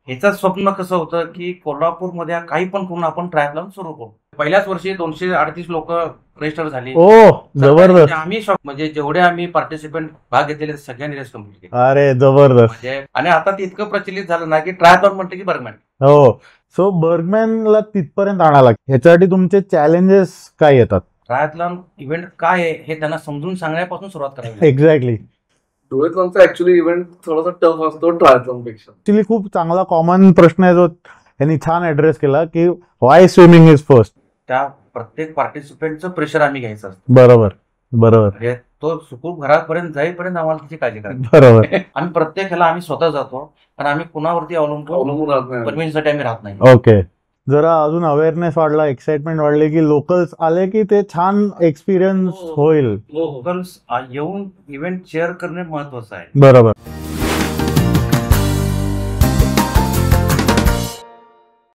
ह्याचं स्वप्न कसं होतं की कोल्हापूरमध्ये काही पण करून आपण ट्रायथलॉन सुरू करू. पहिल्याच वर्षी 238 लोक रजिस्टर झाली. ओ जबरदस्त. आम्ही म्हणजे जेवढे आम्ही पार्टिसिपंट भाग घेतलेले सगळ्यांनी रेस कम्प्लीट केली. अरे जबरदस्त. म्हणजे आणि आता ते इतकं प्रचलित झालं ना की ट्रायथलॉन म्हटलं की बर्गमॅन. हो. सो बर्गमॅनला तिथपर्यंत आणायला ह्याच्यासाठी तुमचे चॅलेंजेस काय येतात? ट्रायथलॉन इव्हेंट काय आहे हे त्यांना समजून सांगण्यापासून सुरुवात करावी. एक्झॅक्टली. डुएथलॉनचा ऍक्च्युली इव्हेंट थोडासा टफ असतो ट्रायथलॉन पेक्षा. ऍक्च्युली खूप चांगला कॉमन प्रश्न आहे जो यांनी छान ऍड्रेस केला की व्हाय स्विमिंग इज फर्स्ट. त्या प्रत्येक पार्टिसिपेंटचं प्रेशर आम्ही घ्यायचं असतं. बरोबर बरोबर म्हणजे तो सुखरूप घरापर्यंत जाईपर्यंत आम्हाला त्याची काळजी करायची. बरोबर. आम्ही प्रत्येक ह्याला आम्ही स्वतः जातो आणि आम्ही कुणावरती अवलंबून राहत नाही. परमिशनसाठी आम्ही राहत नाही. ओके. जरा अजून अवेअरनेस वाढला, एक्साइटमेंट वाढली की लोकल्स आले की ते छान एक्सपिरियन्स होईल. लोकल्स येऊन इव्हेंट शेअर करणे महत्वाचं आहे. बरोबर.